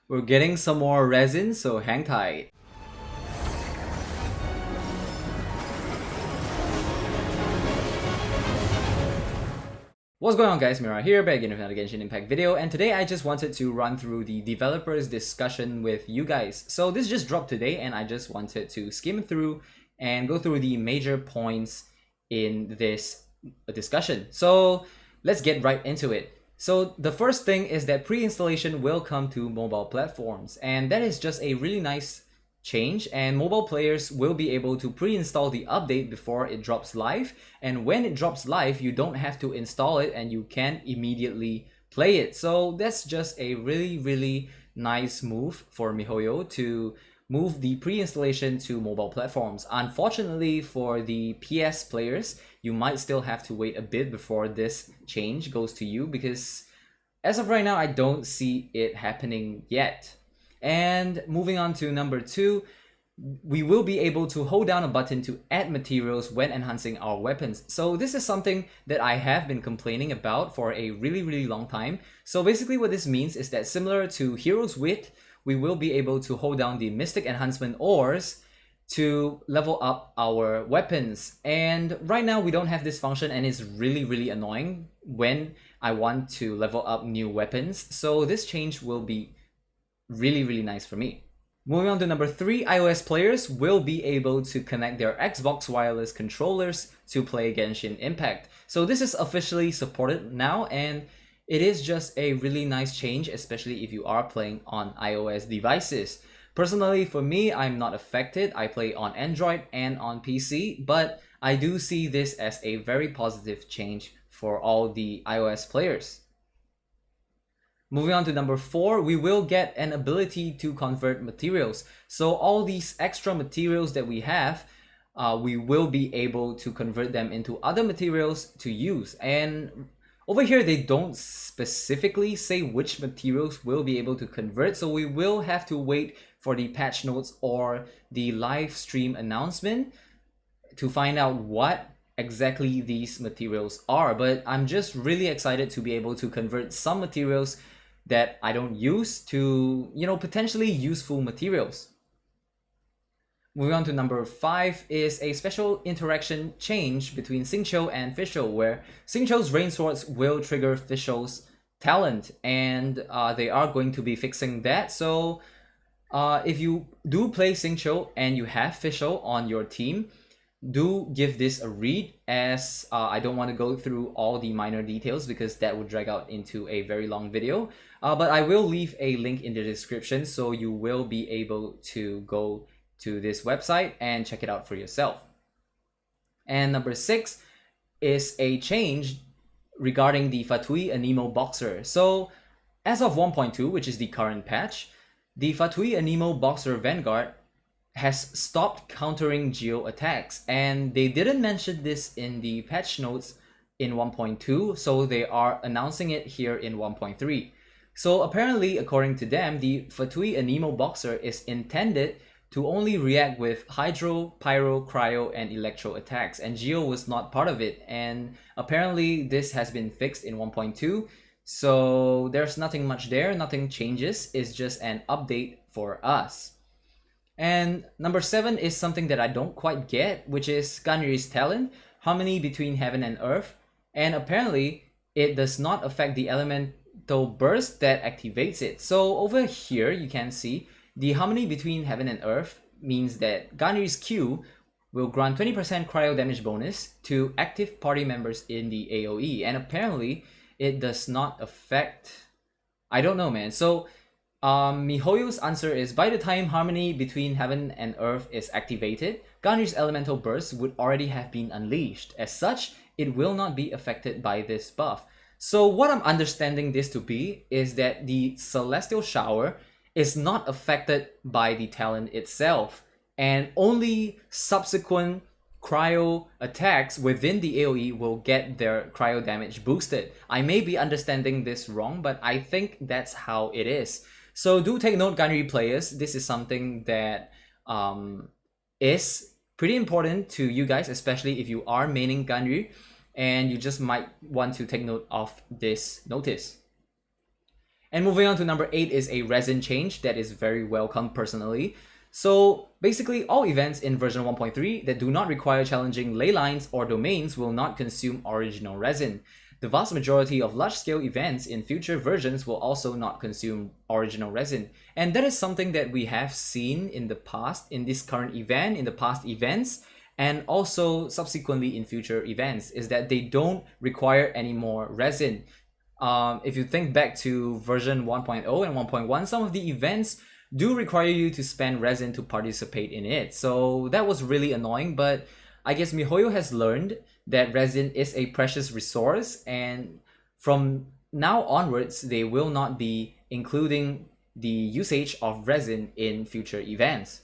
We're getting some more resin, so hang tight. What's going on, guys? Mira here, back again with another Genshin Impact video, and today I just wanted to run through the developers discussion with you guys. So this just dropped today and I just wanted to skim through and go through the major points in this discussion. So let's get right into it. So the first thing is that pre-installation will come to mobile platforms, and that is just a really nice change, and mobile players will be able to pre-install the update before it drops live, and when it drops live you don't have to install it and you can immediately play it. So that's just a really nice move for MiHoYo to move the pre-installation to mobile platforms. Unfortunately for the PS players, you might still have to wait a bit before this change goes to you, because as of right now I don't see it happening yet. And moving on to number 2, we will be able to hold down a button to add materials when enhancing our weapons. So this is something that I have been complaining about for a really long time. So basically what this means is that, similar to Hero's Wit, we will be able to hold down the Mystic Enhancement ores to level up our weapons. And right now we don't have this function, and it's really annoying when I want to level up new weapons. So this change will be really nice for me. Moving on to number 3, iOS players will be able to connect their Xbox wireless controllers to play Genshin Impact. So this is officially supported now, and it is just a really nice change, especially if you are playing on iOS devices. Personally, for me, I'm not affected. I play on Android and on PC, but I do see this as a very positive change for all the iOS players. Moving on to number 4, we will get an ability to convert materials. So all these extra materials that we have, we will be able to convert them into other materials to use. And over here, they don't specifically say which materials we'll be able to convert, so we will have to wait for the patch notes or the live stream announcement to find out what exactly these materials are. But I'm just really excited to be able to convert some materials that I don't use to, potentially useful materials. Moving on to number 5 is a special interaction change between Xingqiu and Fischl, where Xingqiu's rain swords will trigger Fischl's talent, and they are going to be fixing that. So if you do play Xingqiu and you have Fischl on your team, do give this a read, as I don't want to go through all the minor details because that would drag out into a very long video. But I will leave a link in the description, so you will be able to go to this website and check it out for yourself. And number 6 is a change regarding the Fatui Anemo Boxer. So as of 1.2, which is the current patch, the Fatui Anemo Boxer Vanguard has stopped countering geo attacks, and they didn't mention this in the patch notes in 1.2, so they are announcing it here in 1.3. So apparently, according to them, the Fatui Anemo Boxer is intended to only react with Hydro, Pyro, Cryo, and Electro attacks, and Geo was not part of it, and apparently this has been fixed in 1.2, so there's nothing much there, nothing changes, it's just an update for us. And number 7 is something that I don't quite get, which is Ganyu's talent, Harmony Between Heaven and Earth, and apparently it does not affect the elemental burst that activates it. So over here you can see the Harmony Between Heaven and Earth means that Ganyu's Q will grant 20% cryo damage bonus to active party members in the AoE, and apparently it does not affect... I don't know, man. So MiHoYo's answer is, by the time Harmony Between Heaven and Earth is activated, Ganyu's elemental burst would already have been unleashed. As such, it will not be affected by this buff. So what I'm understanding this to be is that the Celestial Shower is not affected by the talent itself, and only subsequent cryo attacks within the AoE will get their cryo damage boosted. I may be understanding this wrong, but I think that's how it is. So do take note, Ganyu players, this is something that is pretty important to you guys, especially if you are maining Ganyu, and you just might want to take note of this notice. And moving on to number 8 is a resin change that is very welcome personally. So basically all events in version 1.3 that do not require challenging ley lines or domains will not consume original resin. The vast majority of large-scale events in future versions will also not consume original resin. And that is something that we have seen in the past, in this current event, in the past events, and also subsequently in future events, is that they don't require any more resin. If you think back to version 1.0 and 1.1, some of the events do require you to spend resin to participate in it. So that was really annoying, but I guess MiHoYo has learned that resin is a precious resource, and from now onwards, they will not be including the usage of resin in future events.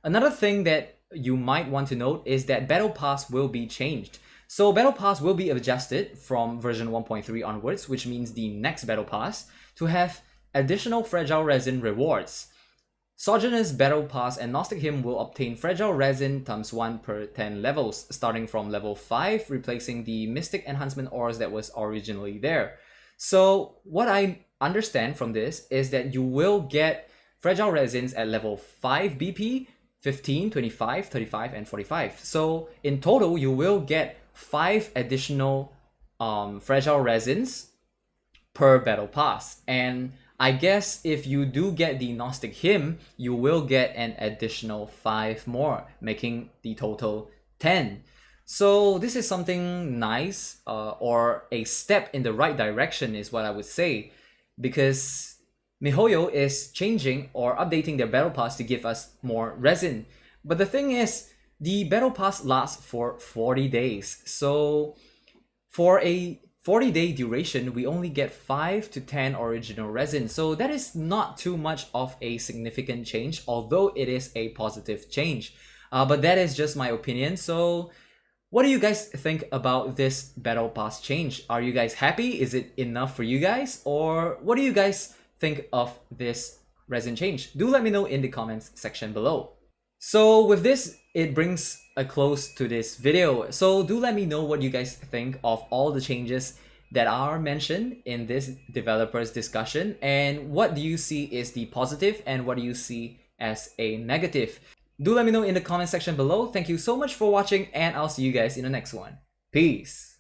Another thing that you might want to note is that Battle Pass will be changed. So Battle Pass will be adjusted from version 1.3 onwards, which means the next Battle Pass, to have additional fragile resin rewards. Sojourner's Battle Pass and Gnostic Hymn will obtain fragile resin times 1 per 10 levels, starting from level 5, replacing the Mystic Enhancement ores that was originally there. So what I understand from this is that you will get fragile resins at level 5 BP, 15, 25, 35, and 45. So in total, you will get 5 additional fragile resins per Battle Pass. And I guess if you do get the Gnostic Hymn, you will get an additional 5 more, making the total 10. So this is something nice, or a step in the right direction is what I would say, because MiHoYo is changing or updating their Battle Pass to give us more resin. But the thing is, the Battle Pass lasts for 40 days. So for a 40-day duration, we only get 5 to 10 original resin. So that is not too much of a significant change, although it is a positive change. But that is just my opinion. So what do you guys think about this Battle Pass change? Are you guys happy? Is it enough for you guys? Or what do you guys think of this resin change? Do let me know in the comments section below. So with this, it brings a close to this video. So do let me know what you guys think of all the changes that are mentioned in this developers discussion, and what do you see is the positive and what do you see as a negative. Do let me know in the comment section below. Thank you so much for watching, and I'll see you guys in the next one. Peace.